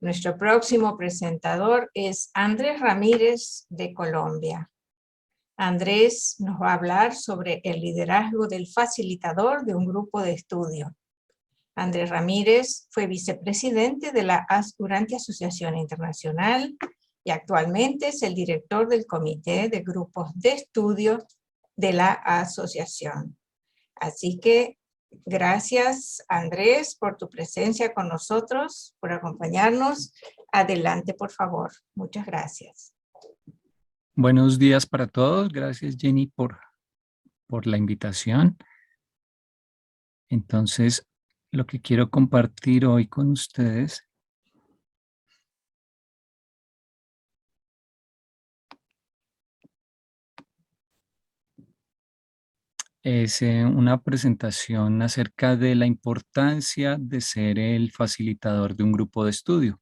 Nuestro próximo presentador es Andrés Ramírez de Colombia. Andrés nos va a hablar sobre el liderazgo del facilitador de un grupo de estudio. Andrés Ramírez fue vicepresidente de la Ascurantia Asociación Internacional y actualmente es el director del Comité de Grupos de Estudio de la asociación. Así que gracias, Andrés, por tu presencia con nosotros, por acompañarnos. Adelante, por favor. Muchas gracias. Buenos días para todos. Gracias, Jenny, por la invitación. Entonces, lo que quiero compartir hoy con ustedes es una presentación acerca de la importancia de ser el facilitador de un grupo de estudio.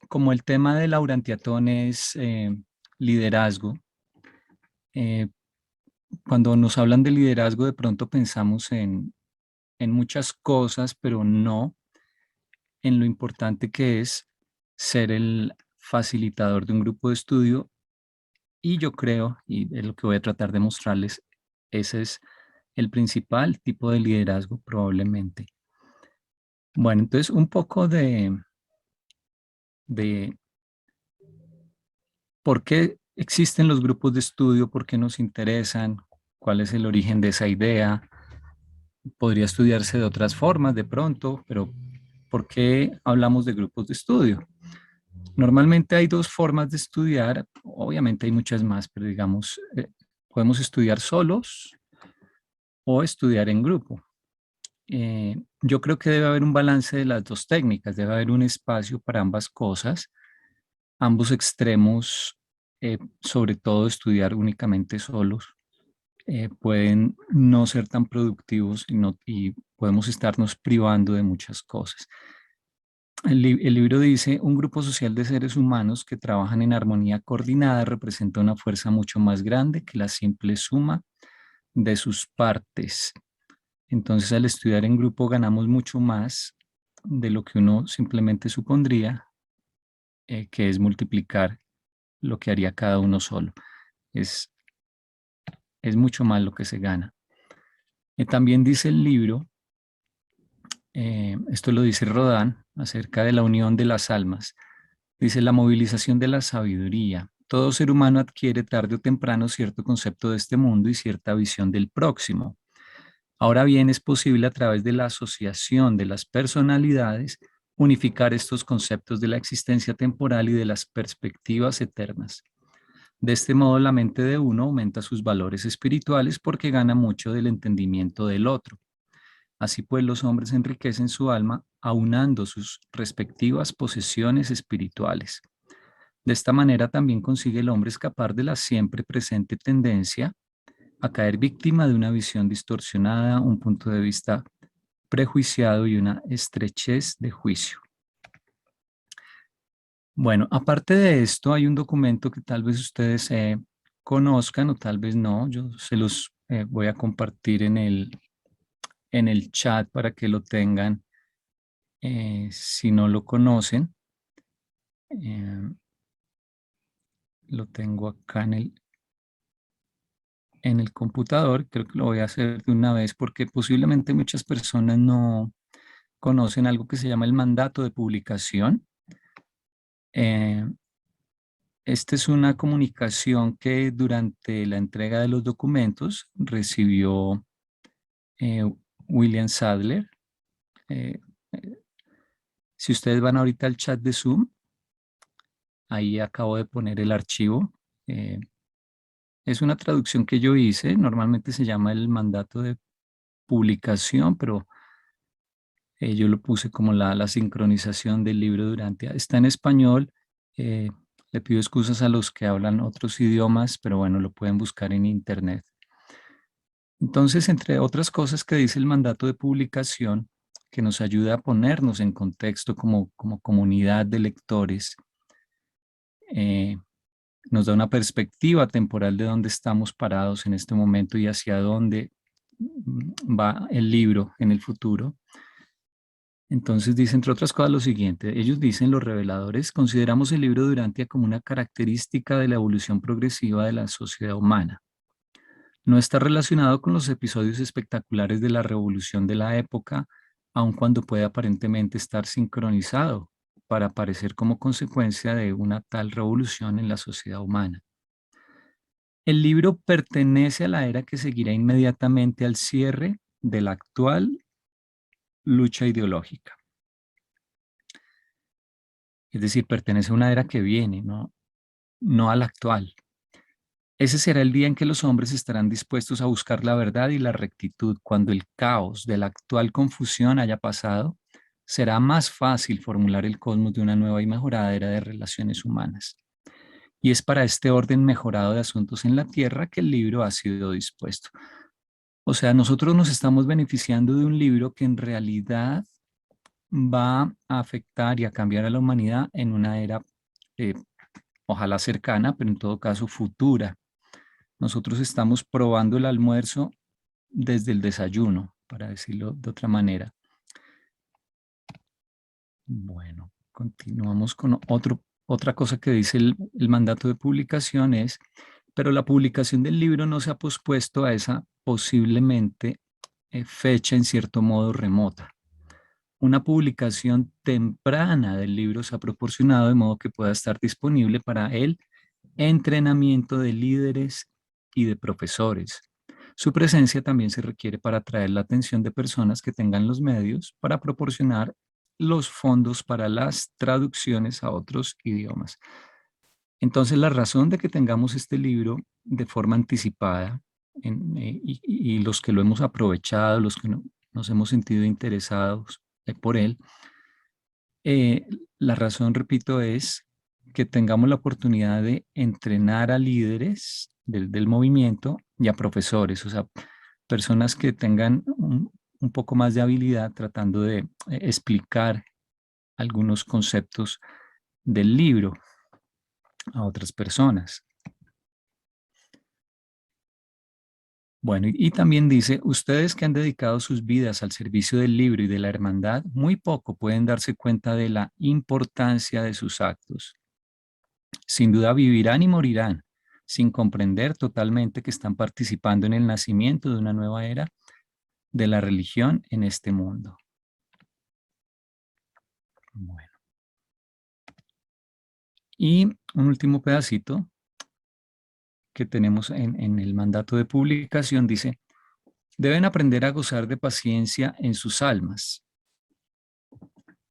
Como el tema de Laurantiatón es liderazgo, cuando nos hablan de liderazgo de pronto pensamos en muchas cosas, pero no en lo importante que es ser el facilitador de un grupo de estudio. Y yo creo, y es lo que voy a tratar de mostrarles, ese es el principal tipo de liderazgo probablemente. Bueno, entonces un poco de por qué existen los grupos de estudio, por qué nos interesan, cuál es el origen de esa idea. Podría estudiarse de otras formas de pronto, pero ¿por qué hablamos de grupos de estudio? Normalmente hay dos formas de estudiar, obviamente hay muchas más, pero digamos, podemos estudiar solos o estudiar en grupo. Yo creo que debe haber un balance de las dos técnicas, debe haber un espacio para ambas cosas, ambos extremos, sobre todo estudiar únicamente solos, pueden no ser tan productivos y podemos estarnos privando de muchas cosas. El libro dice, un grupo social de seres humanos que trabajan en armonía coordinada representa una fuerza mucho más grande que la simple suma de sus partes. Entonces, al estudiar en grupo ganamos mucho más de lo que uno simplemente supondría, que es multiplicar lo que haría cada uno solo. Es mucho más lo que se gana. También dice el libro, esto lo dice Rodin, acerca de la unión de las almas. Dice, la movilización de la sabiduría. Todo ser humano adquiere tarde o temprano cierto concepto de este mundo y cierta visión del próximo. Ahora bien, es posible a través de la asociación de las personalidades unificar estos conceptos de la existencia temporal y de las perspectivas eternas. De este modo, la mente de uno aumenta sus valores espirituales porque gana mucho del entendimiento del otro. Así pues, los hombres enriquecen su alma aunando sus respectivas posesiones espirituales. De esta manera también consigue el hombre escapar de la siempre presente tendencia a caer víctima de una visión distorsionada, un punto de vista prejuiciado y una estrechez de juicio. Bueno, aparte de esto, hay un documento que tal vez ustedes conozcan o tal vez no. Yo se los voy a compartir en el chat para que lo tengan si no lo conocen. Lo tengo acá en el computador. Creo que lo voy a hacer de una vez porque posiblemente muchas personas no conocen algo que se llama el mandato de publicación. Esta es una comunicación que durante la entrega de los documentos recibió eh, William Sadler. Eh, eh, si ustedes van ahorita al chat de Zoom, ahí acabo de poner el archivo. Eh, es una traducción que yo hice, normalmente se llama el mandato de publicación, pero yo lo puse como la sincronización del libro durante. Está en español. Le pido excusas a los que hablan otros idiomas, pero bueno, lo pueden buscar en internet. Entonces, entre otras cosas que dice el mandato de publicación, que nos ayuda a ponernos en contexto como comunidad de lectores, eh, nos da una perspectiva temporal de dónde estamos parados en este momento y hacia dónde va el libro en el futuro. Entonces dice, entre otras cosas, lo siguiente. Ellos dicen, los reveladores, consideramos el libro de Durantia como una característica de la evolución progresiva de la sociedad humana. No está relacionado con los episodios espectaculares de la revolución de la época, aun cuando puede aparentemente estar sincronizado para aparecer como consecuencia de una tal revolución en la sociedad humana. El libro pertenece a la era que seguirá inmediatamente al cierre de la actual lucha ideológica. Es decir, pertenece a una era que viene, no a la actual. Ese será el día en que los hombres estarán dispuestos a buscar la verdad y la rectitud. Cuando el caos de la actual confusión haya pasado, será más fácil formular el cosmos de una nueva y mejorada era de relaciones humanas. Y es para este orden mejorado de asuntos en la Tierra que el libro ha sido dispuesto. O sea, nosotros nos estamos beneficiando de un libro que en realidad va a afectar y a cambiar a la humanidad en una era, eh, ojalá cercana, pero en todo caso futura. Nosotros estamos probando el almuerzo desde el desayuno, para decirlo de otra manera. Bueno, continuamos con otra cosa que dice el mandato de publicación es, pero la publicación del libro no se ha pospuesto a esa posiblemente fecha en cierto modo remota. Una publicación temprana del libro se ha proporcionado de modo que pueda estar disponible para el entrenamiento de líderes y de profesores. Su presencia también se requiere para atraer la atención de personas que tengan los medios para proporcionar los fondos para las traducciones a otros idiomas. Entonces, la razón de que tengamos este libro de forma anticipada y los que lo hemos aprovechado, los que nos hemos sentido interesados por él, eh, la razón, repito, es que tengamos la oportunidad de entrenar a líderes del movimiento y a profesores, o sea, personas que tengan un poco más de habilidad tratando de explicar algunos conceptos del libro a otras personas. Bueno, y también dice, ustedes que han dedicado sus vidas al servicio del libro y de la hermandad, muy poco pueden darse cuenta de la importancia de sus actos. Sin duda vivirán y morirán sin comprender totalmente que están participando en el nacimiento de una nueva era de la religión en este mundo. Bueno. Y un último pedacito que tenemos en el mandato de publicación dice, deben aprender a gozar de paciencia en sus almas.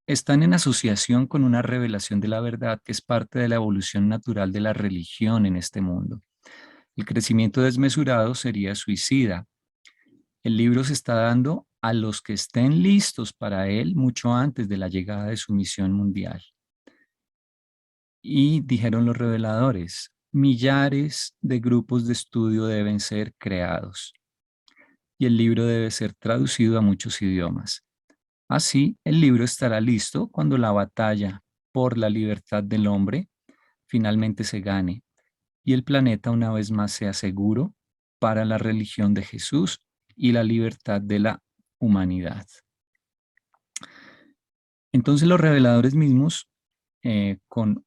Están en asociación con una revelación de la verdad que es parte de la evolución natural de la religión en este mundo. El crecimiento desmesurado sería suicida. El libro se está dando a los que estén listos para él mucho antes de la llegada de su misión mundial. Y dijeron los reveladores, millares de grupos de estudio deben ser creados y el libro debe ser traducido a muchos idiomas. Así, el libro estará listo cuando la batalla por la libertad del hombre finalmente se gane y el planeta una vez más sea seguro para la religión de Jesús y la libertad de la humanidad. Entonces los reveladores mismos, con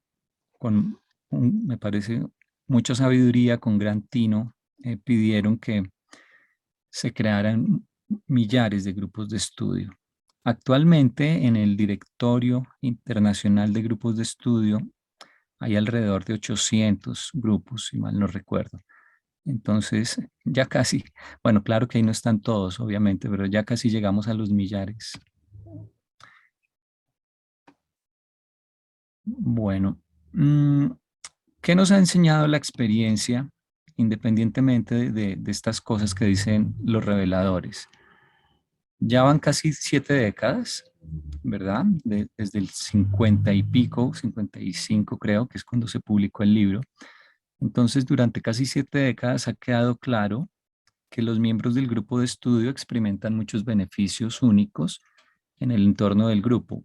me parece, mucha sabiduría, con gran tino, pidieron que se crearan millares de grupos de estudio. Actualmente en el Directorio Internacional de Grupos de Estudio hay alrededor de 800 grupos, si mal no recuerdo. Entonces, ya casi, bueno, claro que ahí no están todos, obviamente, pero ya casi llegamos a los millares. Bueno, ¿qué nos ha enseñado la experiencia, independientemente de estas cosas que dicen los reveladores? Ya van casi 7 décadas, ¿verdad? Desde el 50 y pico, 55 creo, que es cuando se publicó el libro. Entonces, durante casi 7 décadas ha quedado claro que los miembros del grupo de estudio experimentan muchos beneficios únicos en el entorno del grupo.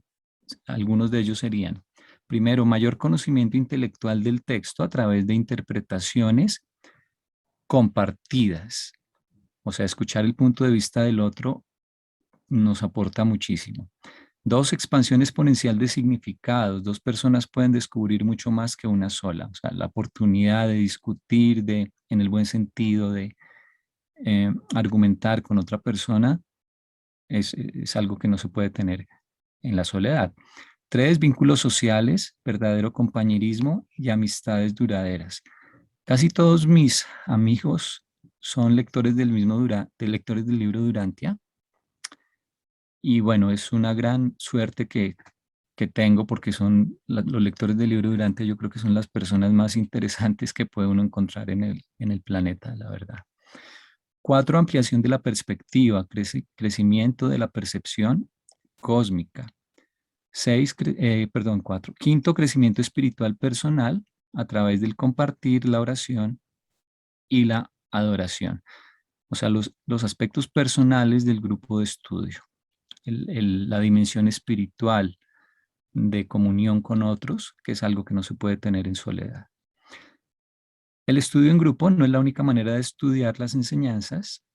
Algunos de ellos serían, primero, mayor conocimiento intelectual del texto a través de interpretaciones compartidas. O sea, escuchar el punto de vista del otro nos aporta muchísimo. Dos, expansión exponencial de significados. Dos personas pueden descubrir mucho más que una sola. O sea, la oportunidad de discutir, en el buen sentido, de argumentar con otra persona es algo que no se puede tener en la soledad. Tres, vínculos sociales, verdadero compañerismo y amistades duraderas. Casi todos mis amigos son lectores de lectores del libro Durantia. Y bueno, es una gran suerte que tengo porque son los lectores del libro Durantia, yo creo que son las personas más interesantes que puede uno encontrar en el planeta, la verdad. Cuatro, ampliación de la perspectiva, crecimiento de la percepción cósmica. Cuatro. Quinto, crecimiento espiritual personal a través del compartir, la oración y la adoración. O sea, los aspectos personales del grupo de estudio, la dimensión espiritual de comunión con otros, que es algo que no se puede tener en soledad. El estudio en grupo no es la única manera de estudiar las enseñanzas,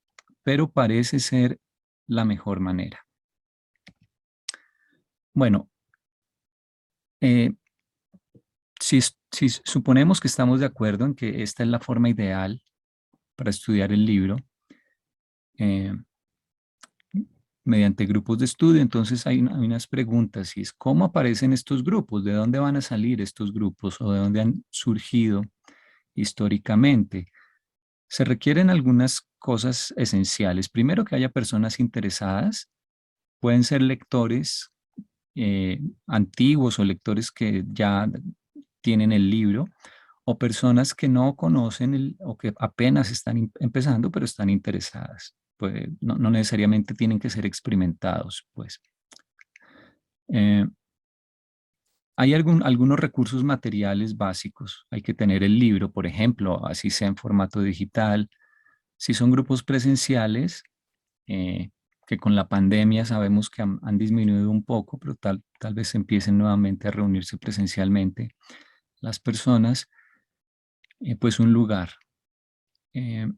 pero parece ser la mejor manera. Bueno, eh, si suponemos que estamos de acuerdo en que esta es la forma ideal para estudiar el libro, eh, mediante grupos de estudio, entonces hay unas preguntas, y es ¿cómo aparecen estos grupos? ¿De dónde van a salir estos grupos o de dónde han surgido históricamente? Se requieren algunas cosas esenciales. Primero, que haya personas interesadas. Pueden ser lectores antiguos o lectores que ya tienen el libro, o personas que no conocen o que apenas están empezando, pero están interesadas. Pues, no necesariamente tienen que ser experimentados, pues. Eh, Hay algunos recursos materiales básicos. Hay que tener el libro, por ejemplo, así sea en formato digital. Si son grupos presenciales, eh, que con la pandemia sabemos que han disminuido un poco, pero tal vez empiecen nuevamente a reunirse presencialmente las personas, pues un lugar. Eh,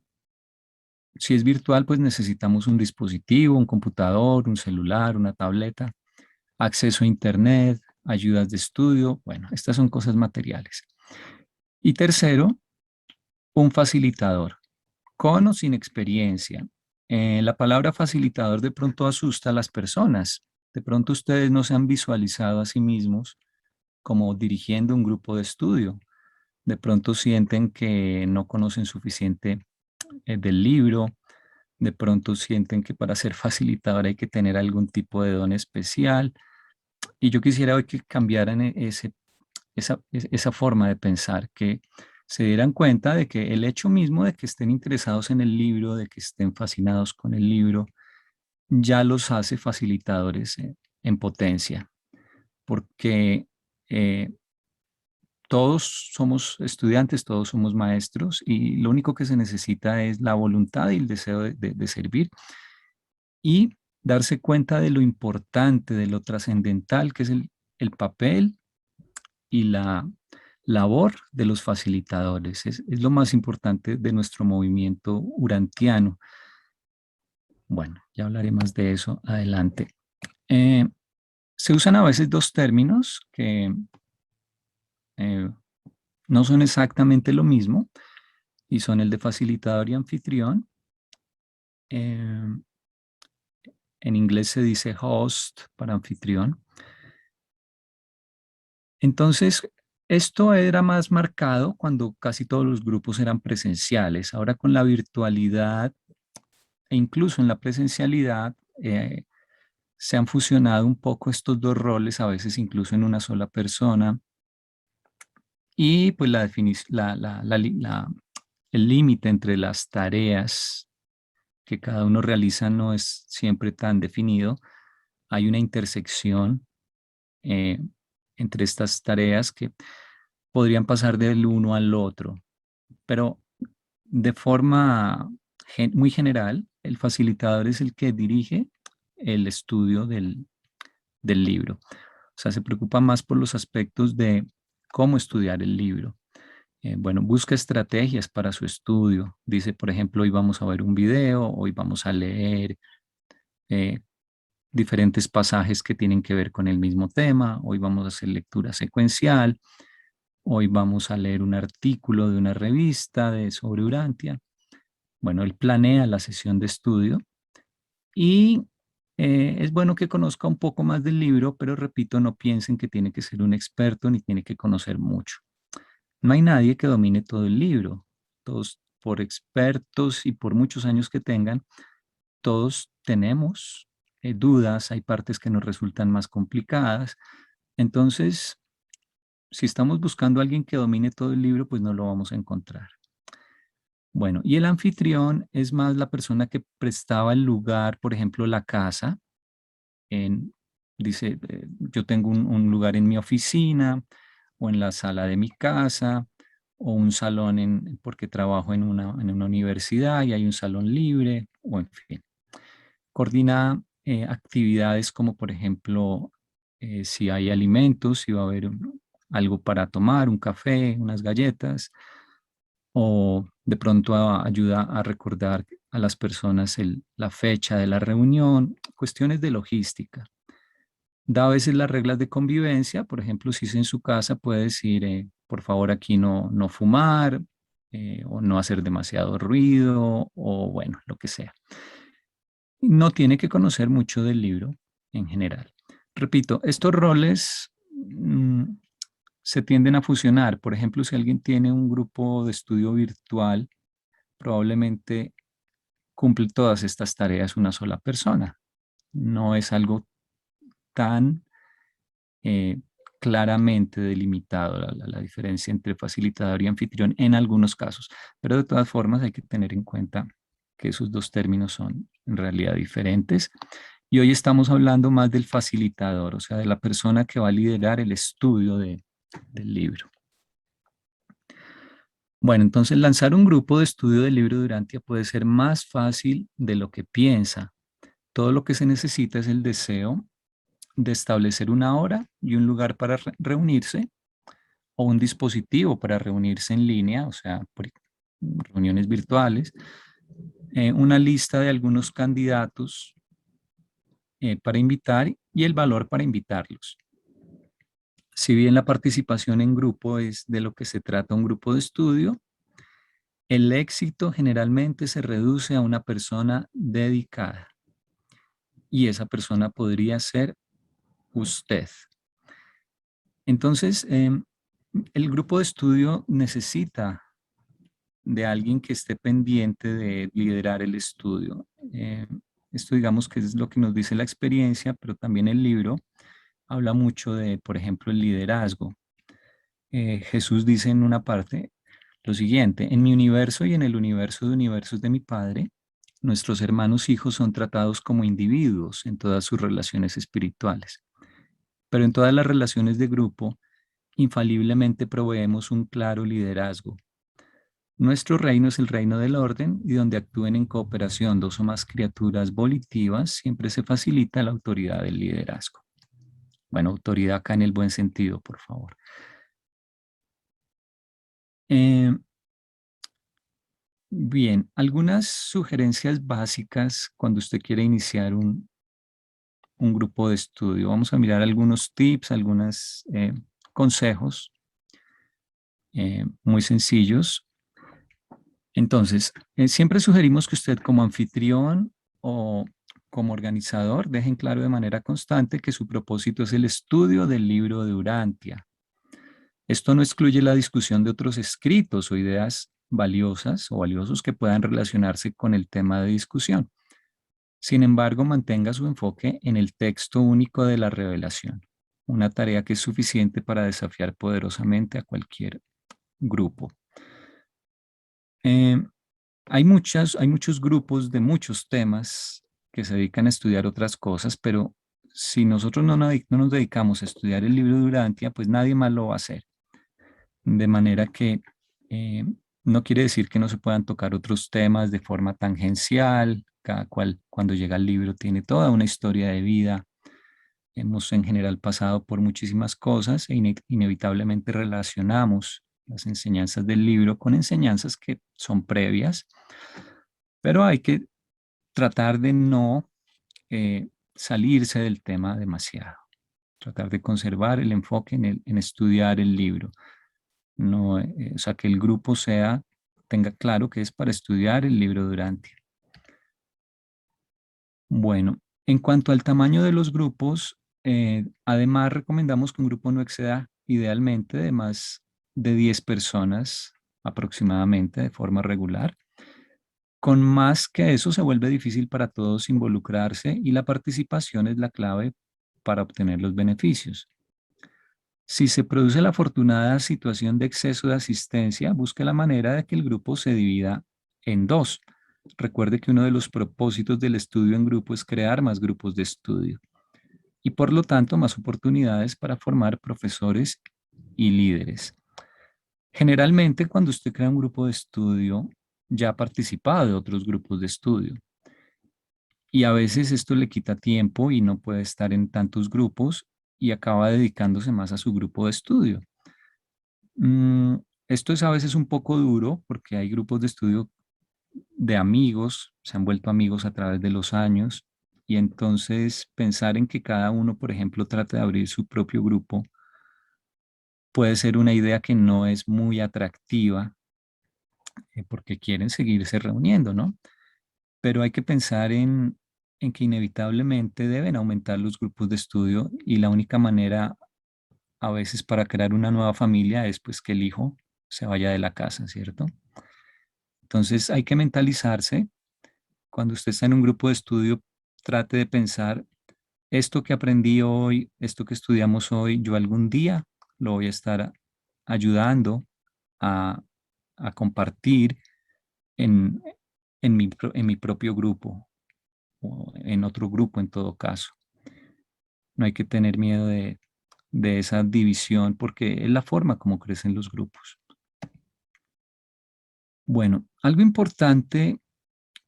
si es virtual, pues necesitamos un dispositivo, un computador, un celular, una tableta, acceso a Internet, ayudas de estudio. Bueno, estas son cosas materiales. Y tercero, un facilitador, con o sin experiencia. La palabra facilitador de pronto asusta a las personas. De pronto ustedes no se han visualizado a sí mismos como dirigiendo un grupo de estudio. De pronto sienten que no conocen suficiente del libro. De pronto sienten que para ser facilitador hay que tener algún tipo de don especial. Y yo quisiera hoy que cambiaran esa forma de pensar, que se dieran cuenta de que el hecho mismo de que estén interesados en el libro, de que estén fascinados con el libro, ya los hace facilitadores en potencia, porque eh, todos somos estudiantes, todos somos maestros, y lo único que se necesita es la voluntad y el deseo de servir y darse cuenta de lo importante, de lo trascendental que es el papel y la labor de los facilitadores. Es lo más importante de nuestro movimiento urantiano. Bueno, ya hablaré más de eso adelante. Eh, Se usan a veces dos términos que eh, no son exactamente lo mismo, y son el de facilitador y anfitrión. Eh, en inglés se dice host para anfitrión. Entonces, esto era más marcado cuando casi todos los grupos eran presenciales. Ahora con la virtualidad e incluso en la presencialidad, se han fusionado un poco estos dos roles, a veces incluso en una sola persona. Y pues el límite entre las tareas que cada uno realiza no es siempre tan definido. Hay una intersección eh, entre estas tareas que podrían pasar del uno al otro, pero de forma muy general, el facilitador es el que dirige el estudio del libro. O sea, se preocupa más por los aspectos de cómo estudiar el libro. Bueno, busca estrategias para su estudio. Dice, por ejemplo, hoy vamos a ver un video, hoy vamos a leer diferentes pasajes que tienen que ver con el mismo tema. Hoy vamos a hacer lectura secuencial. Hoy vamos a leer un artículo de una revista sobre Urantia. Bueno, él planea la sesión de estudio y es bueno que conozca un poco más del libro, pero repito, no piensen que tiene que ser un experto ni tiene que conocer mucho. No hay nadie que domine todo el libro. Todos, por expertos y por muchos años que tengan, todos tenemos dudas, hay partes que nos resultan más complicadas. Entonces, si estamos buscando a alguien que domine todo el libro, pues no lo vamos a encontrar. Bueno, y el anfitrión es más la persona que prestaba el lugar, por ejemplo, la casa. Dice, yo tengo un lugar en mi oficina o en la sala de mi casa o un salón porque trabajo en una universidad y hay un salón libre o en fin. Coordina actividades como, por ejemplo, si hay alimentos, si va a haber algo para tomar, un café, unas galletas, o de pronto ayuda a recordar a las personas la fecha de la reunión, cuestiones de logística. Da a veces las reglas de convivencia, por ejemplo, si es en su casa, puede decir, por favor, aquí no fumar, o no hacer demasiado ruido, o bueno, lo que sea. No tiene que conocer mucho del libro en general. Repito, estos roles se tienden a fusionar. Por ejemplo, si alguien tiene un grupo de estudio virtual, probablemente cumple todas estas tareas una sola persona. No es algo tan eh, claramente delimitado la diferencia entre facilitador y anfitrión en algunos casos, pero de todas formas hay que tener en cuenta que esos dos términos son en realidad diferentes. Y hoy estamos hablando más del facilitador, o sea, de la persona que va a liderar el estudio del libro. Bueno, entonces lanzar un grupo de estudio del libro de Durantia puede ser más fácil de lo que piensa. Todo lo que se necesita es el deseo de establecer una hora y un lugar para reunirse o un dispositivo para reunirse en línea, o sea, por reuniones virtuales, una lista de algunos candidatos para invitar y el valor para invitarlos. Si bien la participación en grupo es de lo que se trata un grupo de estudio, el éxito generalmente se reduce a una persona dedicada y esa persona podría ser usted. Entonces, el grupo de estudio necesita de alguien que esté pendiente de liderar el estudio. Esto digamos que es lo que nos dice la experiencia, pero también el libro habla mucho de, por ejemplo, el liderazgo. Jesús dice en una parte lo siguiente: en mi universo y en el universo de universos de mi Padre, nuestros hermanos hijos son tratados como individuos en todas sus relaciones espirituales, pero en todas las relaciones de grupo, infaliblemente proveemos un claro liderazgo. Nuestro reino es el reino del orden y donde actúen en cooperación dos o más criaturas volitivas, siempre se facilita la autoridad del liderazgo. Bueno, autoridad acá en el buen sentido, por favor. Eh, bien, algunas sugerencias básicas cuando usted quiere iniciar un grupo de estudio. Vamos a mirar algunos tips, algunos consejos muy sencillos. Entonces, siempre sugerimos que usted como anfitrión o como organizador dejen claro de manera constante que su propósito es el estudio del libro de Urantia. Esto no excluye la discusión de otros escritos o ideas valiosas o valiosos que puedan relacionarse con el tema de discusión. Sin embargo, mantenga su enfoque en el texto único de la revelación, una tarea que es suficiente para desafiar poderosamente a cualquier grupo. Eh, hay muchos grupos de muchos temas que se dedican a estudiar otras cosas, pero si nosotros no nos dedicamos a estudiar el libro de Urantia, pues nadie más lo va a hacer. De manera que eh, no quiere decir que no se puedan tocar otros temas de forma tangencial. Cada cual cuando llega al libro tiene toda una historia de vida. Hemos en general pasado por muchísimas cosas e inevitablemente relacionamos las enseñanzas del libro con enseñanzas que son previas, pero hay que tratar de no salirse del tema demasiado. Tratar de conservar el enfoque en estudiar el libro. No, o sea, que el grupo tenga claro que es para estudiar el libro durante. Bueno, en cuanto al tamaño de los grupos, además recomendamos que un grupo no exceda idealmente de más de 10 personas aproximadamente de forma regular. Con más que eso se vuelve difícil para todos involucrarse y la participación es la clave para obtener los beneficios. Si se produce la afortunada situación de exceso de asistencia, busque la manera de que el grupo se divida en dos. Recuerde que uno de los propósitos del estudio en grupo es crear más grupos de estudio y por lo tanto más oportunidades para formar profesores y líderes. Generalmente cuando usted crea un grupo de estudio, ya ha participado de otros grupos de estudio y a veces esto le quita tiempo y no puede estar en tantos grupos y acaba dedicándose más a su grupo de estudio. Mm, Esto es a veces un poco duro porque hay grupos de estudio de amigos, se han vuelto amigos a través de los años y entonces pensar en que cada uno, por ejemplo, trate de abrir su propio grupo puede ser una idea que no es muy atractiva porque quieren seguirse reuniendo, ¿no? Pero hay que pensar en que inevitablemente deben aumentar los grupos de estudio y la única manera a veces para crear una nueva familia es pues que el hijo se vaya de la casa, ¿cierto? Entonces hay que mentalizarse. Cuando usted está en un grupo de estudio, trate de pensar, esto que aprendí hoy, esto que estudiamos hoy, yo algún día lo voy a estar ayudando a, a compartir en, en mi propio grupo o en otro grupo en todo caso. No hay que tener miedo de esa división porque es la forma como crecen los grupos. Bueno, algo importante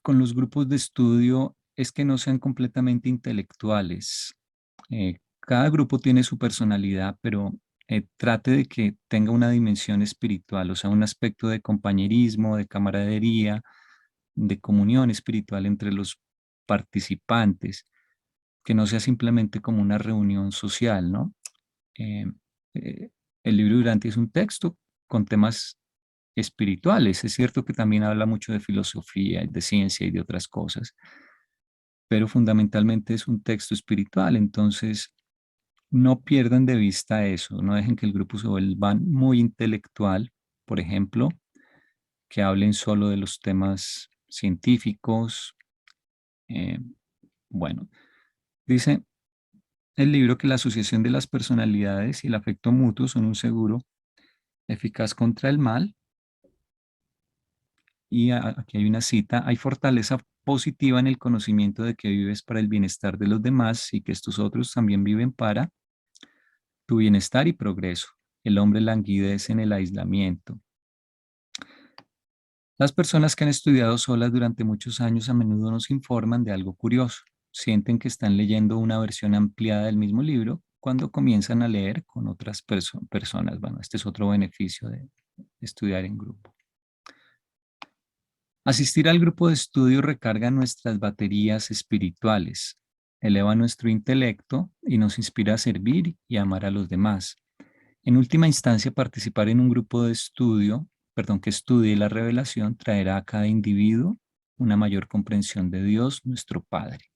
con los grupos de estudio es que no sean completamente intelectuales. Cada grupo tiene su personalidad, pero trate de que tenga una dimensión espiritual, o sea, un aspecto de compañerismo, de camaradería, de comunión espiritual entre los participantes, que no sea simplemente como una reunión social, ¿no? Eh, eh, el libro Durante es un texto con temas espirituales. Es cierto que también habla mucho de filosofía, de ciencia y de otras cosas, pero fundamentalmente es un texto espiritual. Entonces, no pierdan de vista eso, no dejen que el grupo se vuelva muy intelectual, por ejemplo, que hablen solo de los temas científicos. Eh, bueno, dice el libro que la asociación de las personalidades y el afecto mutuo son un seguro eficaz contra el mal. Y aquí hay una cita, hay fortaleza positiva en el conocimiento de que vives para el bienestar de los demás y que estos otros también viven para tu bienestar y progreso. El hombre languidece en el aislamiento. Las personas que han estudiado solas durante muchos años a menudo nos informan de algo curioso. Sienten que están leyendo una versión ampliada del mismo libro cuando comienzan a leer con otras personas. Bueno, este es otro beneficio de estudiar en grupo. Asistir al grupo de estudio recarga nuestras baterías espirituales, eleva nuestro intelecto y nos inspira a servir y amar a los demás. En última instancia, participar en un grupo de estudio, que estudie la revelación, traerá a cada individuo una mayor comprensión de Dios, nuestro Padre,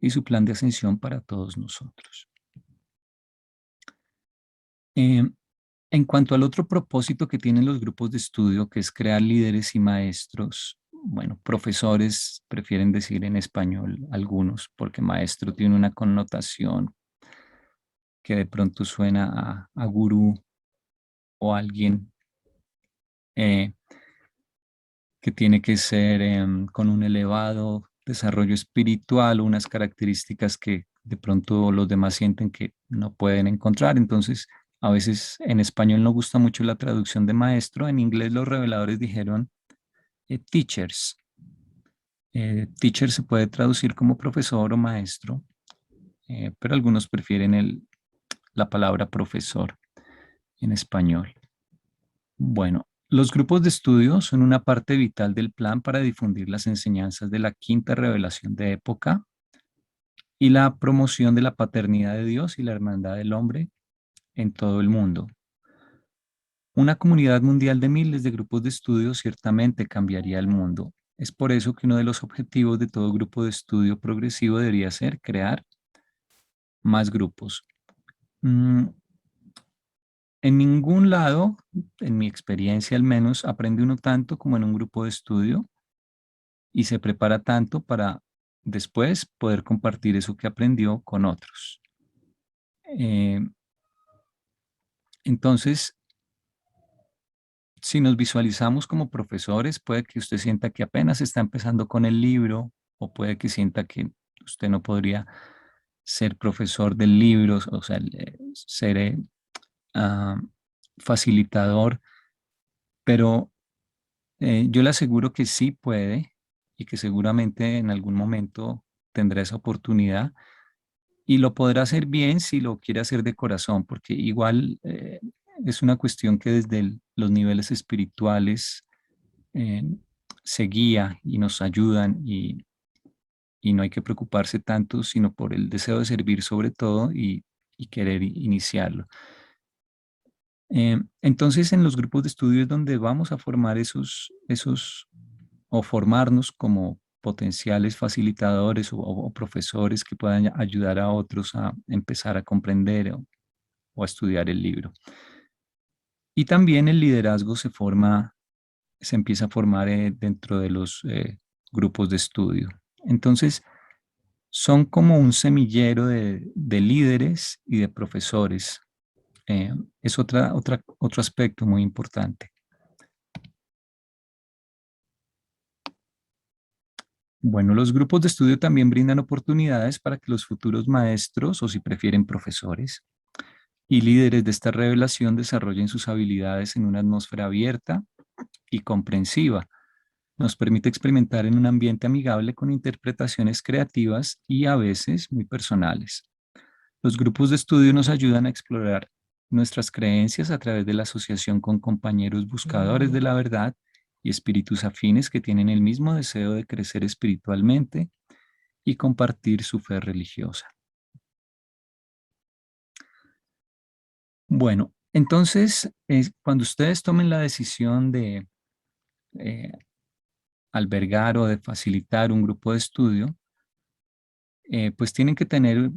y su plan de ascensión para todos nosotros. Eh, en cuanto al otro propósito que tienen los grupos de estudio, que es crear líderes y maestros, bueno, profesores prefieren decir en español algunos, porque maestro tiene una connotación que de pronto suena a gurú o alguien eh, que tiene que ser con un elevado desarrollo espiritual, unas características que de pronto los demás sienten que no pueden encontrar. Entonces, a veces en español no gusta mucho la traducción de maestro, en inglés los reveladores dijeron teachers. Teacher se puede traducir como profesor o maestro, pero algunos prefieren la palabra profesor en español. Bueno, los grupos de estudio son una parte vital del plan para difundir las enseñanzas de la quinta revelación de época. y la promoción de la paternidad de Dios y la hermandad del hombre en todo el mundo. Una comunidad mundial de miles de grupos de estudio ciertamente cambiaría el mundo. Es por eso que uno de los objetivos de todo grupo de estudio progresivo debería ser crear más grupos. Mm, En ningún lado, en mi experiencia al menos, aprende uno tanto como en un grupo de estudio y se prepara tanto para después poder compartir eso que aprendió con otros. Eh, entonces, si nos visualizamos como profesores, puede que usted sienta que apenas está empezando con el libro o puede que sienta que usted no podría ser profesor del libro, o sea, ser ah, facilitador, pero yo le aseguro que sí puede y que seguramente en algún momento tendrá esa oportunidad y lo podrá hacer bien si lo quiere hacer de corazón, porque igual es una cuestión que desde los niveles espirituales eh, se guía y nos ayudan y no hay que preocuparse tanto, sino por el deseo de servir sobre todo y querer iniciarlo. Entonces, en los grupos de estudio es donde vamos a formar esos o formarnos como potenciales facilitadores o profesores que puedan ayudar a otros a empezar a comprender o a estudiar el libro. Y también el liderazgo se empieza a formar dentro de los grupos de estudio. Entonces, son como un semillero de líderes y de profesores. Es otro aspecto muy importante. Bueno, los grupos de estudio también brindan oportunidades para que los futuros maestros, o si prefieren profesores, y líderes de esta revelación desarrollen sus habilidades en una atmósfera abierta y comprensiva. Nos permite experimentar en un ambiente amigable con interpretaciones creativas y a veces muy personales. Los grupos de estudio nos ayudan a explorar nuestras creencias a través de la asociación con compañeros buscadores de la verdad y espíritus afines que tienen el mismo deseo de crecer espiritualmente y compartir su fe religiosa. Bueno, entonces, cuando ustedes tomen la decisión de eh, albergar o de facilitar un grupo de estudio, pues tienen que tener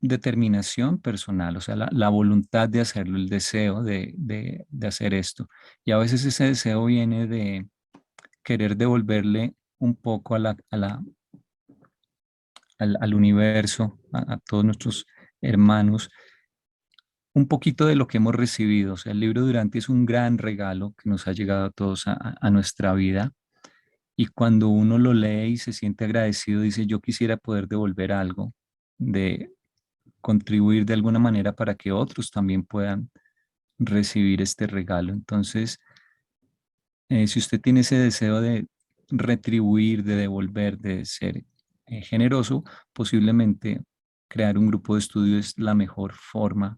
determinación personal, o sea, la voluntad de hacerlo, el deseo de hacer esto. Y a veces ese deseo viene de querer devolverle un poco al universo, a todos nuestros hermanos, un poquito de lo que hemos recibido. O sea, el libro Durante es un gran regalo que nos ha llegado a todos a nuestra vida. Y cuando uno lo lee y se siente agradecido, dice, yo quisiera poder devolver algo, de contribuir de alguna manera para que otros también puedan recibir este regalo. Entonces, si usted tiene ese deseo de retribuir, de devolver, de ser generoso, posiblemente crear un grupo de estudio es la mejor forma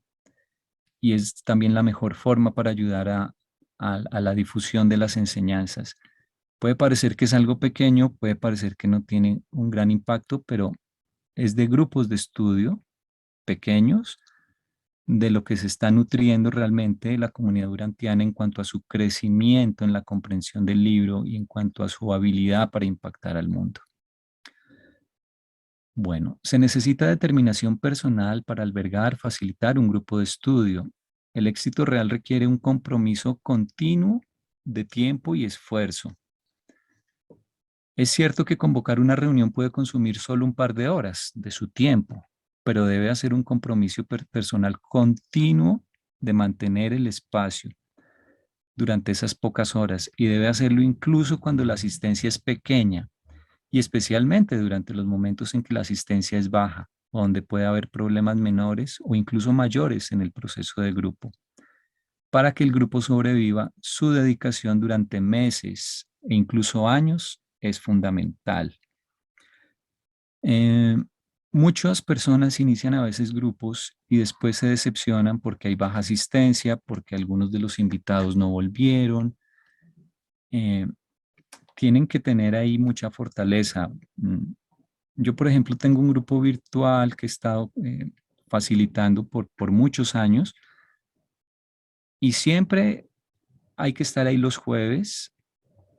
y es también la mejor forma para ayudar a la difusión de las enseñanzas. Puede parecer que es algo pequeño, puede parecer que no tiene un gran impacto, pero es de grupos de estudio pequeños de lo que se está nutriendo realmente la comunidad durantiana en cuanto a su crecimiento en la comprensión del libro y en cuanto a su habilidad para impactar al mundo. Bueno, se necesita determinación personal para albergar, facilitar un grupo de estudio. El éxito real requiere un compromiso continuo de tiempo y esfuerzo. Es cierto que convocar una reunión puede consumir solo un par de horas de su tiempo, pero debe hacer un compromiso personal continuo de mantener el espacio durante esas pocas horas y debe hacerlo incluso cuando la asistencia es pequeña y especialmente durante los momentos en que la asistencia es baja o donde puede haber problemas menores o incluso mayores en el proceso de grupo. Para que el grupo sobreviva, su dedicación durante meses e incluso años es fundamental. Eh, Muchas personas inician a veces grupos y después se decepcionan porque hay baja asistencia, porque algunos de los invitados no volvieron. Eh, Tienen que tener ahí mucha fortaleza. Yo, por ejemplo, tengo un grupo virtual que he estado facilitando por muchos años y siempre hay que estar ahí los jueves,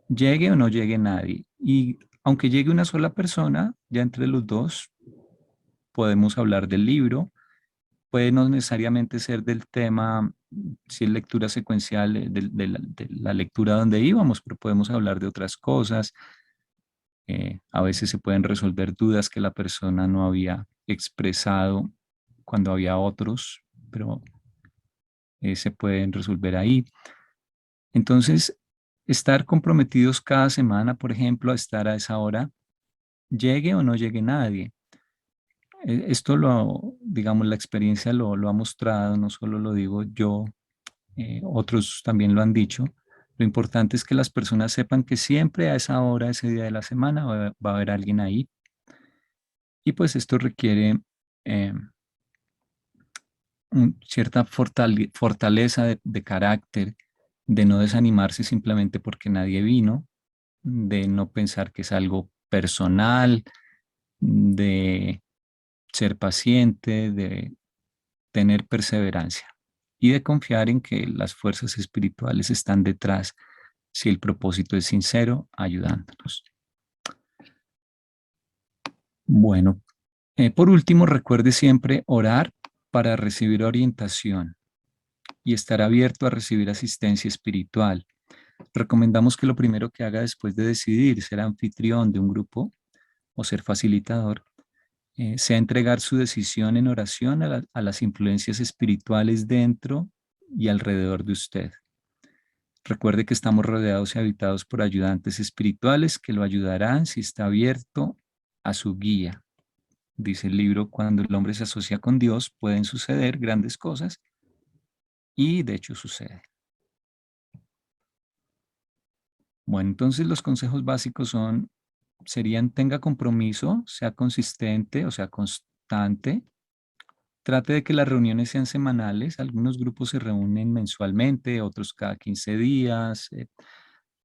llegue o no llegue nadie. Y aunque llegue una sola persona, ya entre los dos podemos hablar del libro. Puede no necesariamente ser del tema, si es lectura secuencial, de la lectura donde íbamos, pero podemos hablar de otras cosas. A veces se pueden resolver dudas que la persona no había expresado cuando había otros, pero se pueden resolver ahí. Entonces, estar comprometidos cada semana, por ejemplo, a estar a esa hora, llegue o no llegue nadie. Esto digamos, la experiencia lo ha mostrado, no solo lo digo yo, otros también lo han dicho. Lo importante es que las personas sepan que siempre a esa hora, ese día de la semana, va a haber alguien ahí. Y pues esto requiere eh, cierta fortaleza de carácter, de no desanimarse simplemente porque nadie vino, de no pensar que es algo personal, de ser paciente, de tener perseverancia y de confiar en que las fuerzas espirituales están detrás si el propósito es sincero, ayudándonos. Bueno, por último, recuerde siempre orar para recibir orientación y estar abierto a recibir asistencia espiritual. Recomendamos que lo primero que haga después de decidir ser anfitrión de un grupo o ser facilitador sea entregar su decisión en oración a las influencias espirituales dentro y alrededor de usted. Recuerde que estamos rodeados y habitados por ayudantes espirituales que lo ayudarán si está abierto a su guía. Dice el libro, cuando el hombre se asocia con Dios pueden suceder grandes cosas y de hecho sucede. Bueno, entonces los consejos básicos serían tenga compromiso, sea consistente, o sea, constante. Trate de que las reuniones sean semanales. Algunos grupos se reúnen mensualmente, otros cada 15 días.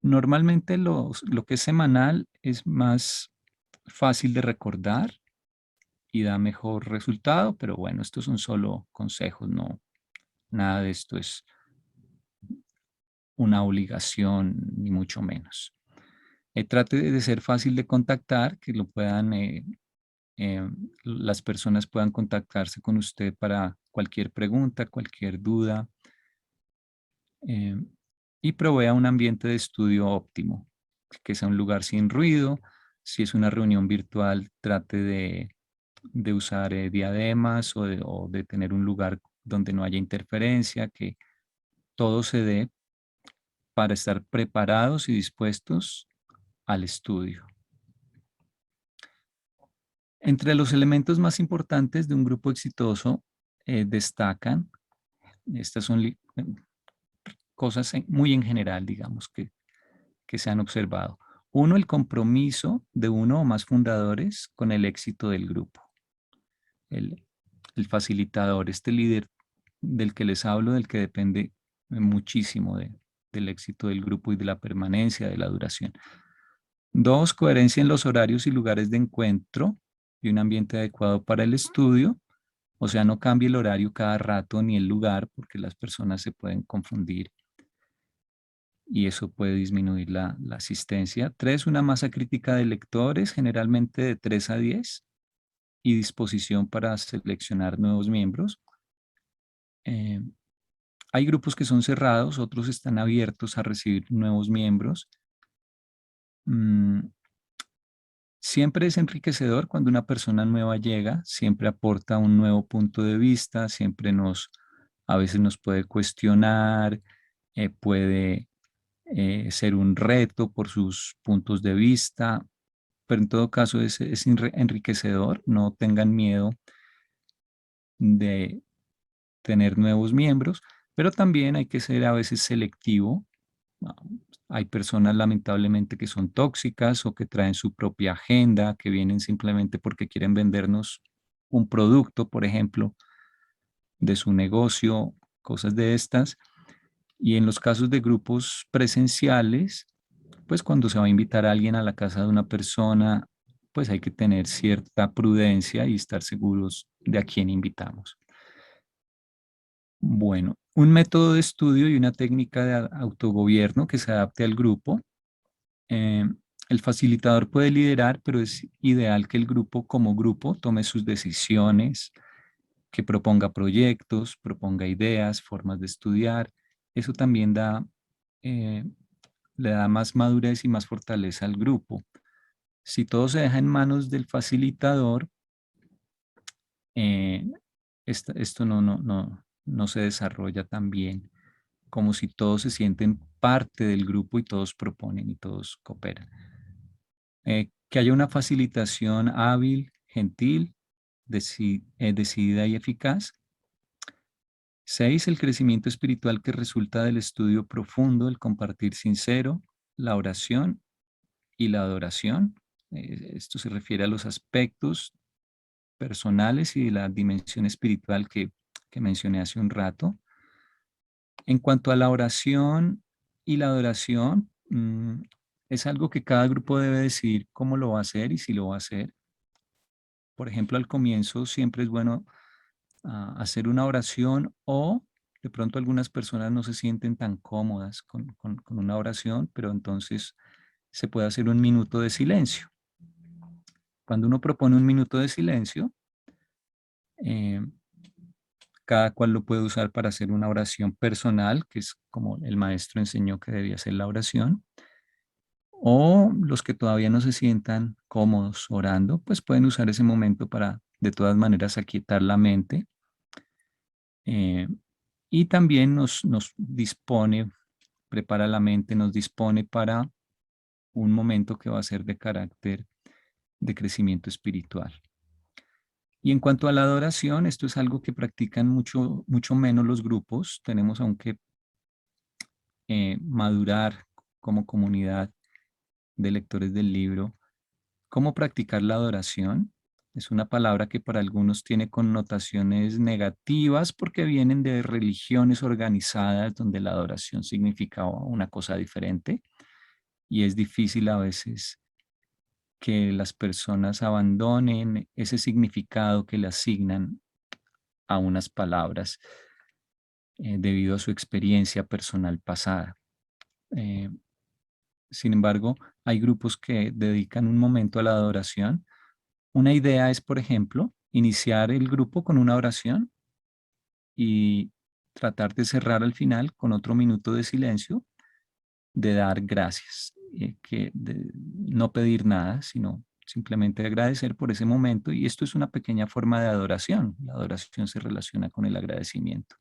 Normalmente lo que es semanal es más fácil de recordar y da mejor resultado, pero bueno, estos son solo consejos, no, nada de esto es una obligación, ni mucho menos. Trate de ser fácil de contactar, que las personas puedan contactarse con usted para cualquier pregunta, cualquier duda, eh, y provea un ambiente de estudio óptimo, que sea un lugar sin ruido. Si es una reunión virtual, trate de usar diademas o de tener un lugar donde no haya interferencia, que todo se dé para estar preparados y dispuestos al estudio. Entre los elementos más importantes de un grupo exitoso destacan, estas son cosas muy en general, digamos, que se han observado. Uno, el compromiso de uno o más fundadores con el éxito del grupo. El, el facilitador, este líder del que les hablo, del que depende muchísimo del éxito del grupo y de la permanencia, de la duración. Dos, coherencia en los horarios y lugares de encuentro y un ambiente adecuado para el estudio. O sea, no cambie el horario cada rato ni el lugar porque las personas se pueden confundir y eso puede disminuir la asistencia. Tres, una masa crítica de lectores, generalmente de 3 a 10 y disposición para seleccionar nuevos miembros. Eh, Hay grupos que son cerrados, otros están abiertos a recibir nuevos miembros. Mm, Siempre es enriquecedor cuando una persona nueva llega, siempre aporta un nuevo punto de vista, a veces nos puede cuestionar, puede ser un reto por sus puntos de vista, pero en todo caso es enriquecedor. No tengan miedo de tener nuevos miembros, pero también hay que ser a veces selectivo. Ah, Hay personas lamentablemente que son tóxicas o que traen su propia agenda, que vienen simplemente porque quieren vendernos un producto, por ejemplo, de su negocio, cosas de estas. Y en los casos de grupos presenciales, pues cuando se va a invitar a alguien a la casa de una persona, pues hay que tener cierta prudencia y estar seguros de a quién invitamos. Bueno, un método de estudio y una técnica de autogobierno que se adapte al grupo. Eh, el facilitador puede liderar, pero es ideal que el grupo como grupo tome sus decisiones, que proponga proyectos, proponga ideas, formas de estudiar. Eso también eh, le da más madurez y más fortaleza al grupo. Si todo se deja en manos del facilitador, eh, esto no se desarrolla tan bien como si todos se sienten parte del grupo y todos proponen y todos cooperan. Que haya una facilitación hábil, gentil, decidida y eficaz. 6, el crecimiento espiritual que resulta del estudio profundo, el compartir sincero, la oración y la adoración. Esto se refiere a los aspectos personales y de la dimensión espiritual que mencioné hace un rato. En cuanto a la oración y la adoración, es algo que cada grupo debe decidir cómo lo va a hacer y si lo va a hacer. Por ejemplo, al comienzo siempre es bueno hacer una oración, o de pronto algunas personas no se sienten tan cómodas con una oración, pero entonces se puede hacer un minuto de silencio. Cuando uno propone un minuto de silencio, eh, cada cual lo puede usar para hacer una oración personal, que es como el maestro enseñó que debía ser la oración, o los que todavía no se sientan cómodos orando, pues pueden usar ese momento para de todas maneras aquietar la mente. eh, y también nos dispone, prepara la mente, nos dispone para un momento que va a ser de carácter de crecimiento espiritual. Y en cuanto a la adoración, esto es algo que practican mucho menos los grupos. Tenemos aunque madurar como comunidad de lectores del libro. ¿Cómo practicar la adoración? Es una palabra que para algunos tiene connotaciones negativas porque vienen de religiones organizadas donde la adoración significaba una cosa diferente, y es difícil a veces que las personas abandonen ese significado que le asignan a unas palabras debido a su experiencia personal pasada. Eh, Sin embargo, hay grupos que dedican un momento a la adoración. Una idea es, por ejemplo, iniciar el grupo con una oración y tratar de cerrar al final con otro minuto de silencio, de dar gracias, de no pedir nada, sino simplemente agradecer por ese momento. Y esto es una pequeña forma de adoración. La adoración se relaciona con el agradecimiento.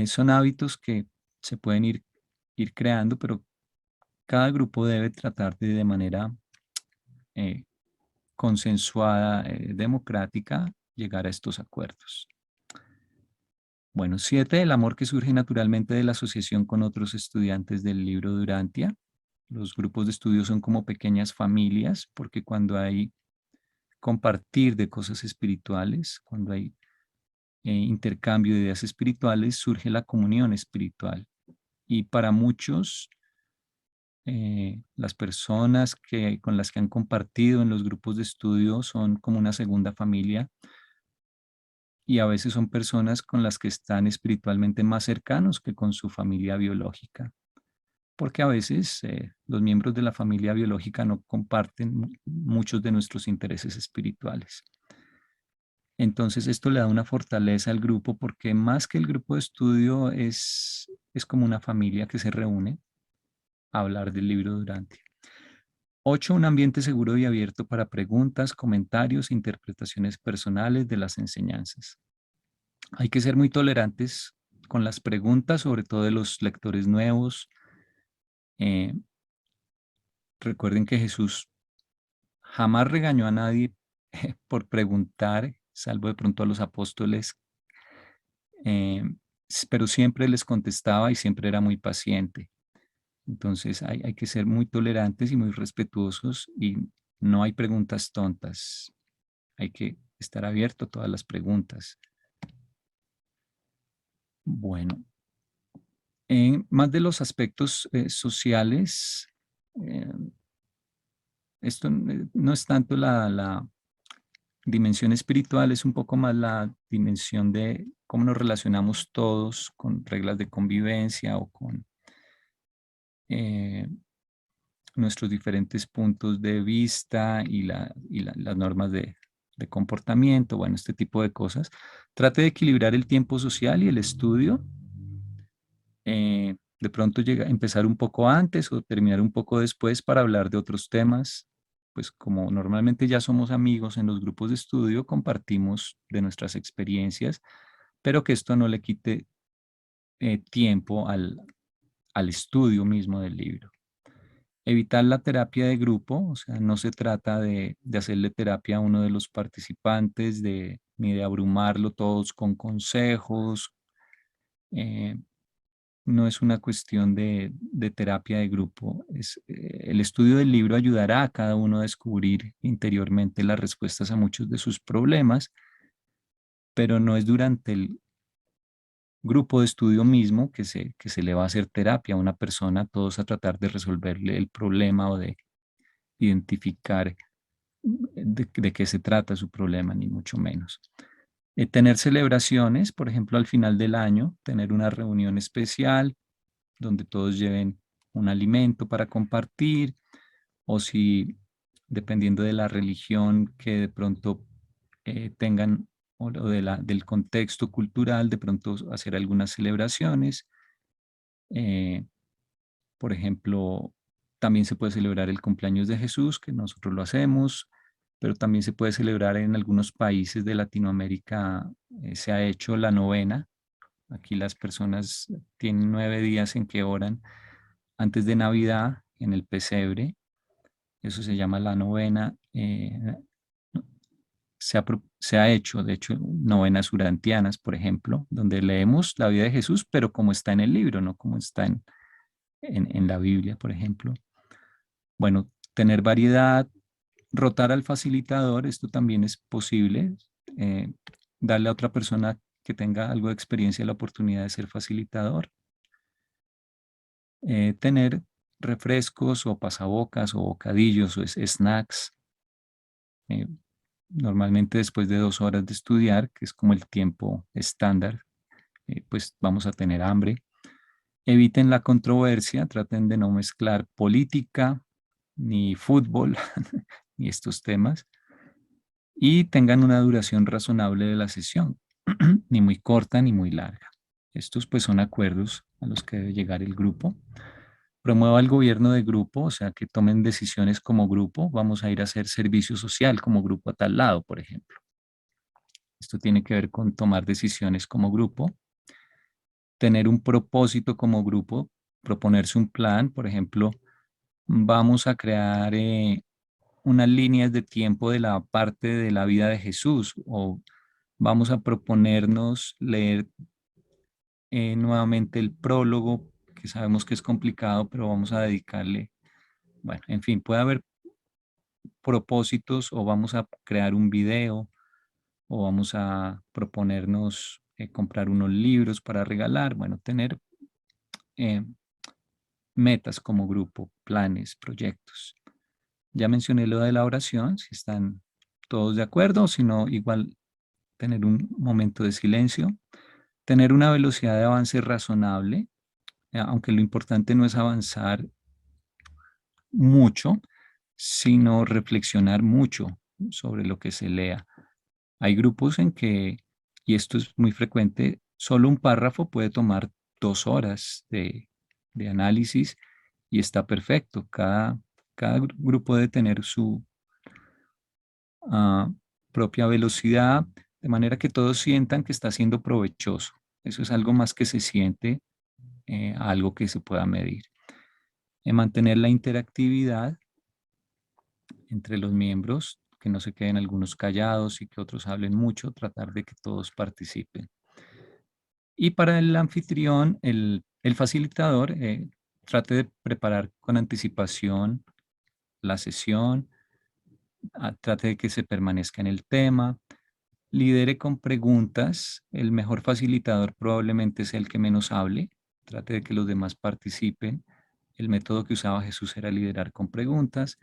Son hábitos que se pueden ir creando, pero cada grupo debe tratar de manera eh, consensuada, democrática, llegar a estos acuerdos. Bueno, 7, el amor que surge naturalmente de la asociación con otros estudiantes del libro Durantia. Los grupos de estudio son como pequeñas familias, porque cuando hay compartir de cosas espirituales, cuando hay intercambio de ideas espirituales, surge la comunión espiritual. Y para muchos, las personas con las que han compartido en los grupos de estudio son como una segunda familia, y a veces son personas con las que están espiritualmente más cercanos que con su familia biológica, porque a veces los miembros de la familia biológica no comparten muchos de nuestros intereses espirituales. Entonces esto le da una fortaleza al grupo, porque más que el grupo de estudio es como una familia que se reúne a hablar del libro Durante. 8, un ambiente seguro y abierto para preguntas, comentarios, interpretaciones personales de las enseñanzas. Hay que ser muy tolerantes con las preguntas, sobre todo de los lectores nuevos. Eh, Recuerden que Jesús jamás regañó a nadie por preguntar, salvo de pronto a los apóstoles, eh, pero siempre les contestaba y siempre era muy paciente. Entonces hay que ser muy tolerantes y muy respetuosos, y no hay preguntas tontas. Hay que estar abierto a todas las preguntas. Bueno, en más de los aspectos sociales, eh, esto no es tanto la dimensión espiritual, es un poco más la dimensión de cómo nos relacionamos todos con reglas de convivencia o con eh, nuestros diferentes puntos de vista las normas de comportamiento, bueno, este tipo de cosas. Trate de equilibrar el tiempo social y el estudio. De pronto empezar un poco antes o terminar un poco después para hablar de otros temas. Pues como normalmente ya somos amigos en los grupos de estudio, compartimos de nuestras experiencias, pero que esto no le quite tiempo al estudio mismo del libro. Evitar la terapia de grupo, o sea, no se trata de hacerle terapia a uno de los participantes, ni de abrumarlo todos con consejos. eh, no es una cuestión de terapia de grupo. El estudio del libro ayudará a cada uno a descubrir interiormente las respuestas a muchos de sus problemas, pero no es durante el grupo de estudio mismo que se le va a hacer terapia a una persona, todos a tratar de resolverle el problema o de identificar de qué se trata su problema, ni mucho menos. Tener celebraciones, por ejemplo, al final del año, tener una reunión especial donde todos lleven un alimento para compartir, o si, dependiendo de la religión que de pronto tengan o del contexto cultural, de pronto hacer algunas celebraciones. Eh, por ejemplo, también se puede celebrar el cumpleaños de Jesús, que nosotros lo hacemos, pero también se puede celebrar en algunos países de Latinoamérica, se ha hecho la novena. Aquí las personas tienen 9 días en que oran antes de Navidad en el pesebre. Eso se llama la novena. Se ha hecho, de hecho, novenas urantianas, por ejemplo, donde leemos la vida de Jesús, pero como está en el libro, no como está en la Biblia, por ejemplo. Bueno, tener variedad, rotar al facilitador, esto también es posible. eh, Darle a otra persona que tenga algo de experiencia la oportunidad de ser facilitador. Tener refrescos o pasabocas o bocadillos o snacks. eh, Normalmente después de 2 horas de estudiar, que es como el tiempo estándar, pues vamos a tener hambre. Eviten la controversia, traten de no mezclar política, ni fútbol, ni estos temas, y tengan una duración razonable de la sesión, ni muy corta ni muy larga. Estos pues son acuerdos a los que debe llegar el grupo. Promueva el gobierno de grupo, o sea, que tomen decisiones como grupo. Vamos a ir a hacer servicio social como grupo a tal lado, por ejemplo. Esto tiene que ver con tomar decisiones como grupo, tener un propósito como grupo, proponerse un plan, por ejemplo, vamos a crear unas líneas de tiempo de la parte de la vida de Jesús o vamos a proponernos leer nuevamente el prólogo, que sabemos que es complicado, pero vamos a dedicarle, bueno, en fin, puede haber propósitos o vamos a crear un video o vamos a proponernos comprar unos libros para regalar, bueno, tener eh, metas como grupo, planes, proyectos. Ya mencioné lo de la oración, si están todos de acuerdo, si no, igual tener un momento de silencio, tener una velocidad de avance razonable, aunque lo importante no es avanzar mucho, sino reflexionar mucho sobre lo que se lea. Hay grupos en que, y esto es muy frecuente, solo un párrafo puede tomar 2 horas de análisis y está perfecto. Cada grupo debe tener su ah, propia velocidad, de manera que todos sientan que está siendo provechoso. Eso es algo más que se siente, algo que se pueda medir. Mantener la interactividad entre los miembros, que no se queden algunos callados y que otros hablen mucho, tratar de que todos participen. Y para el anfitrión, el facilitador, trate de preparar con anticipación la sesión, trate de que se permanezca en el tema, lidere con preguntas. El mejor facilitador probablemente sea el que menos hable, trate de que los demás participen. El método que usaba Jesús era liderar con preguntas.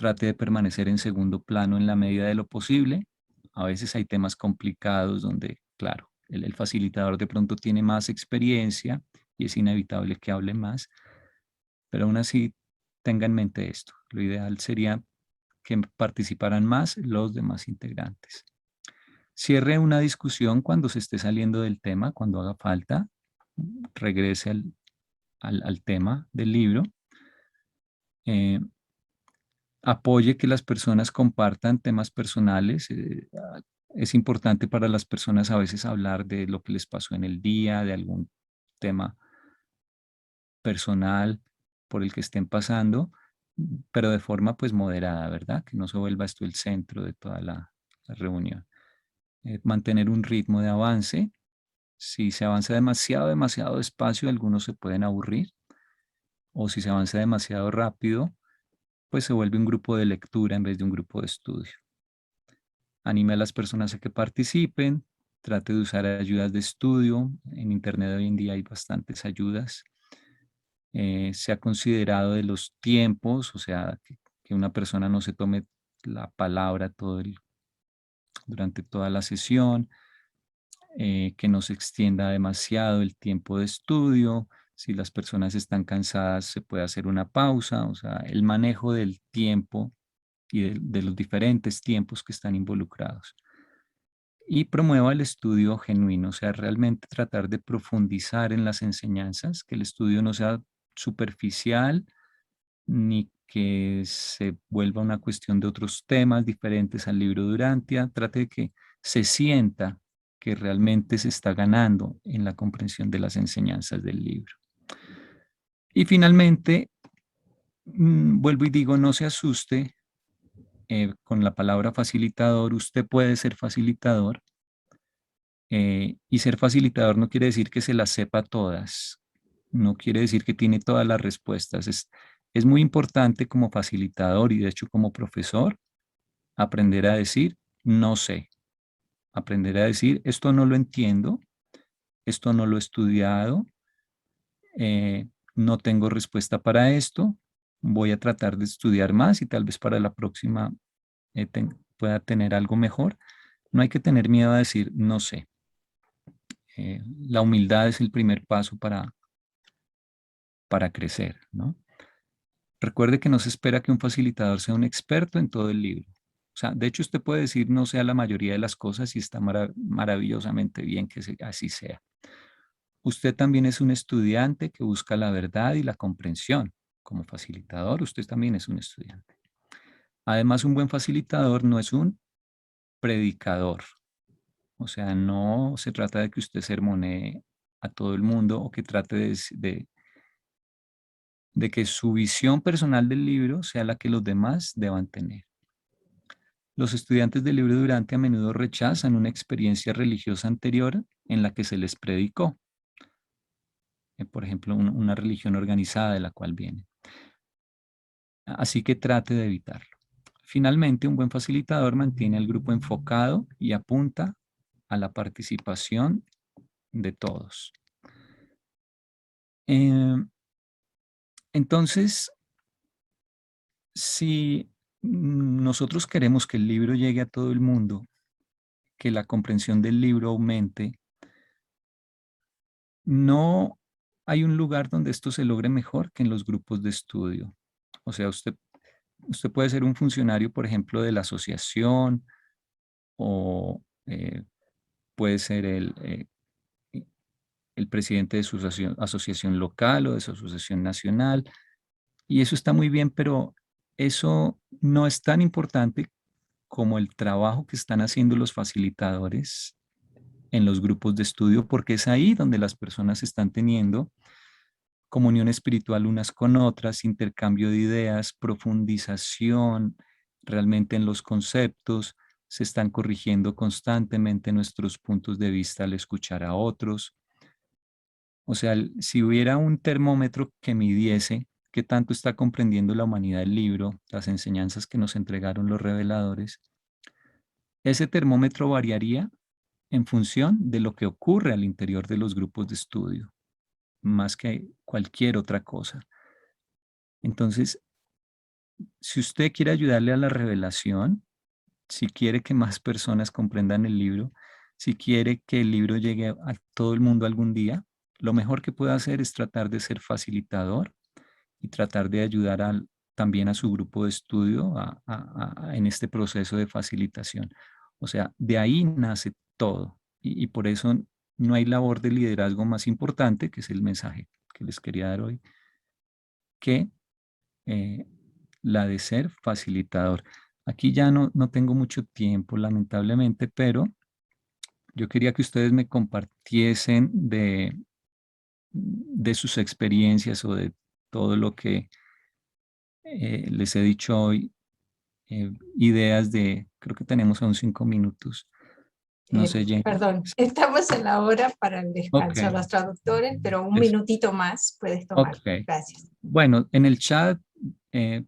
trate de permanecer en segundo plano en la medida de lo posible. A veces hay temas complicados donde, claro, el facilitador de pronto tiene más experiencia y es inevitable que hable más, pero aún así tenga en mente esto. Lo ideal sería que participaran más los demás integrantes. Cierre una discusión cuando se esté saliendo del tema, cuando haga falta, regrese al tema del libro. Eh, Apoye que las personas compartan temas personales. Es importante para las personas a veces hablar de lo que les pasó en el día, de algún tema personal por el que estén pasando, pero de forma pues moderada, ¿verdad? Que no se vuelva esto el centro de toda la reunión. Mantener un ritmo de avance. Si se avanza demasiado despacio, algunos se pueden aburrir, o si se avanza demasiado rápido, pues se vuelve un grupo de lectura en vez de un grupo de estudio. Anime a las personas a que participen, trate de usar ayudas de estudio. En Internet hoy en día hay bastantes ayudas. Se ha considerado de los tiempos, o sea, que una persona no se tome la palabra durante toda la sesión, que no se extienda demasiado el tiempo de estudio. Si las personas están cansadas, se puede hacer una pausa, o sea, el manejo del tiempo y de los diferentes tiempos que están involucrados. Y promueva el estudio genuino, o sea, realmente tratar de profundizar en las enseñanzas, que el estudio no sea superficial ni que se vuelva una cuestión de otros temas diferentes al libro Durantia. Trate de que se sienta que realmente se está ganando en la comprensión de las enseñanzas del libro. Y finalmente, vuelvo y digo, no se asuste con la palabra facilitador. Usted puede ser facilitador. Y ser facilitador no quiere decir que se las sepa todas, no quiere decir que tiene todas las respuestas. Es muy importante como facilitador y de hecho como profesor aprender a decir no sé, aprender a decir esto no lo entiendo, esto no lo he estudiado, eh, no tengo respuesta para esto, voy a tratar de estudiar más y tal vez para la próxima pueda tener algo mejor. No hay que tener miedo a decir no sé. La humildad es el primer paso para crecer, ¿no? Recuerde que no se espera que un facilitador sea un experto en todo el libro. O sea, de hecho usted puede decir no sea la mayoría de las cosas y está maravillosamente bien que así sea. Usted también es un estudiante que busca la verdad y la comprensión. Como facilitador, usted también es un estudiante. Además, un buen facilitador no es un predicador. O sea, no se trata de que usted sermonee a todo el mundo o que trate de que su visión personal del libro sea la que los demás deban tener. Los estudiantes del libro Durante a menudo rechazan una experiencia religiosa anterior en la que se les predicó. Por ejemplo, una religión organizada de la cual viene. Así que trate de evitarlo. Finalmente, un buen facilitador mantiene al grupo enfocado y apunta a la participación de todos. Entonces, si nosotros queremos que el libro llegue a todo el mundo, que la comprensión del libro aumente, no hay un lugar donde esto se logre mejor que en los grupos de estudio. O sea, usted puede ser un funcionario, por ejemplo, de la asociación o puede ser el presidente de su asociación local o de su asociación nacional. Y eso está muy bien, pero eso no es tan importante como el trabajo que están haciendo los facilitadores en los grupos de estudio, porque es ahí donde las personas están teniendo comunión espiritual unas con otras, intercambio de ideas, profundización realmente en los conceptos, se están corrigiendo constantemente nuestros puntos de vista al escuchar a otros. O sea, si hubiera un termómetro que midiese qué tanto está comprendiendo la humanidad el libro, las enseñanzas que nos entregaron los reveladores, ese termómetro variaría en función de lo que ocurre al interior de los grupos de estudio, más que cualquier otra cosa. Entonces, si usted quiere ayudarle a la revelación, si quiere que más personas comprendan el libro, si quiere que el libro llegue a todo el mundo algún día, lo mejor que puede hacer es tratar de ser facilitador y tratar de ayudar también a su grupo de estudio en este proceso de facilitación. O sea, de ahí nace todo. Y por eso no hay labor de liderazgo más importante, que es el mensaje que les quería dar hoy, que eh, la de ser facilitador. Aquí ya no tengo mucho tiempo, lamentablemente, pero yo quería que ustedes me compartiesen de sus experiencias o de todo lo que les he dicho hoy, ideas creo que tenemos aún 5 minutos. No sé, Jenny. Perdón, estamos en la hora para el Ok, descanso de los traductores, pero un es- minutito más puedes tomar. ok. Gracias. Bueno, en el chat, eh,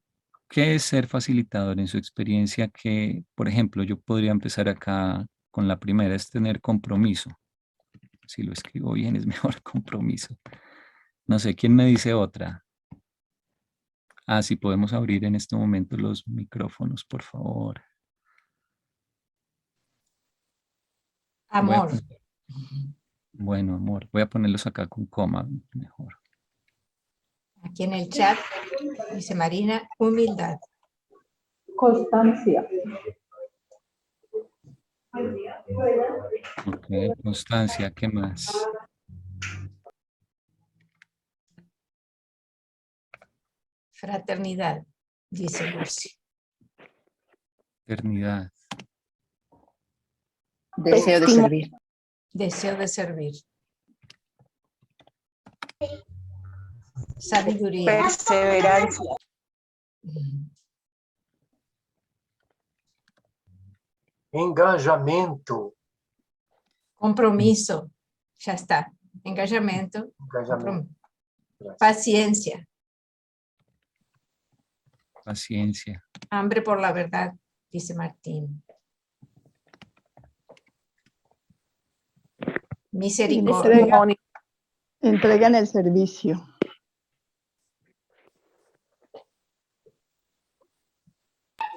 ¿qué es ser facilitador en su experiencia? Que, por ejemplo, yo podría empezar acá con la primera, es tener compromiso. Si lo escribo bien, es mejor compromiso. No sé, ¿quién me dice otra? Ah, sí, podemos abrir en este momento los micrófonos, por favor. Voy a Amor, poner, bueno, amor, voy a ponerlos acá con coma, mejor. aquí en el chat dice Marina, humildad. Constancia. Ok, constancia, ¿qué más? Fraternidad, dice Lucy. Eternidad, Deseo de servir. Deseo de servir. Sabiduría. Perseverancia. Engajamento. Compromiso. Ya está. Engajamiento. Engajamento. Paciencia. paciencia, Hambre por la verdad, dice Martín. Misericordia. Entrega en el servicio.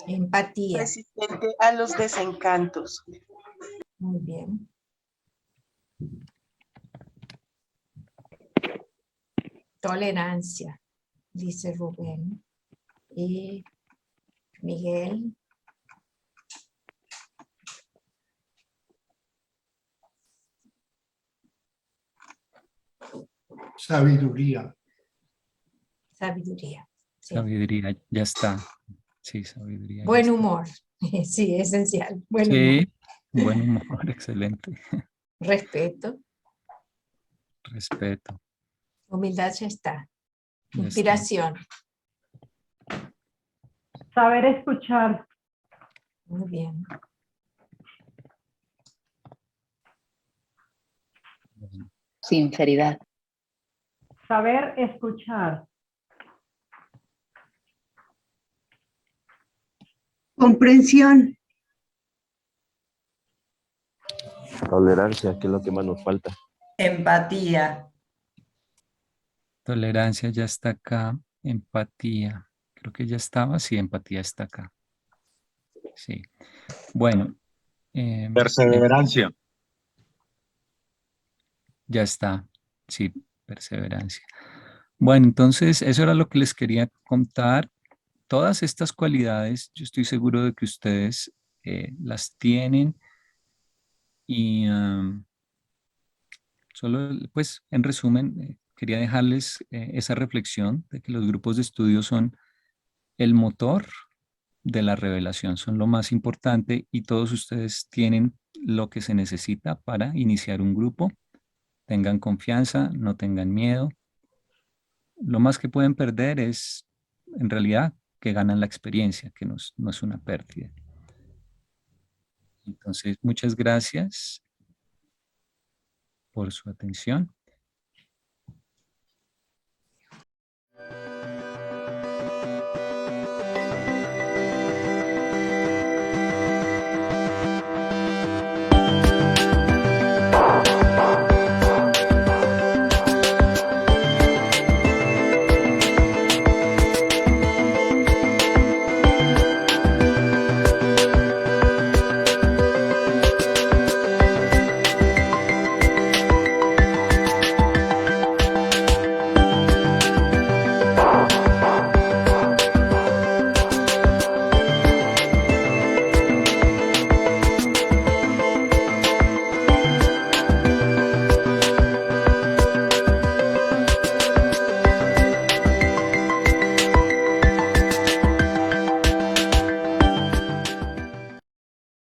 Empatía. Resistente a los desencantos. Muy bien. Tolerancia, dice Rubén. Y Miguel. Sabiduría. Sabiduría. Sí. sabiduría, ya está. Sí, sabiduría. ya Buen está. humor. Sí, esencial. Buen humor. Sí, buen humor, excelente. Respeto. Respeto, Humildad ya está. ya está. Inspiración. Saber escuchar. Muy bien. Bueno, Sinceridad. Saber escuchar. Comprensión. Tolerancia, que es lo que más nos falta. Empatía. tolerancia ya está acá. Empatía. Creo que ya estaba. Sí, empatía está acá. Sí. Bueno. Perseverancia. Ya está. Sí, perseverancia. Bueno, entonces eso era lo que les quería contar. Todas estas cualidades, yo estoy seguro de que ustedes las tienen y solo, pues, en resumen, quería dejarles esa reflexión de que los grupos de estudio son el motor de la revelación, son lo más importante y todos ustedes tienen lo que se necesita para iniciar un grupo. Tengan confianza, no tengan miedo. Lo más que pueden perder es, en realidad, que ganan la experiencia, que no es una pérdida. Entonces, muchas gracias por su atención.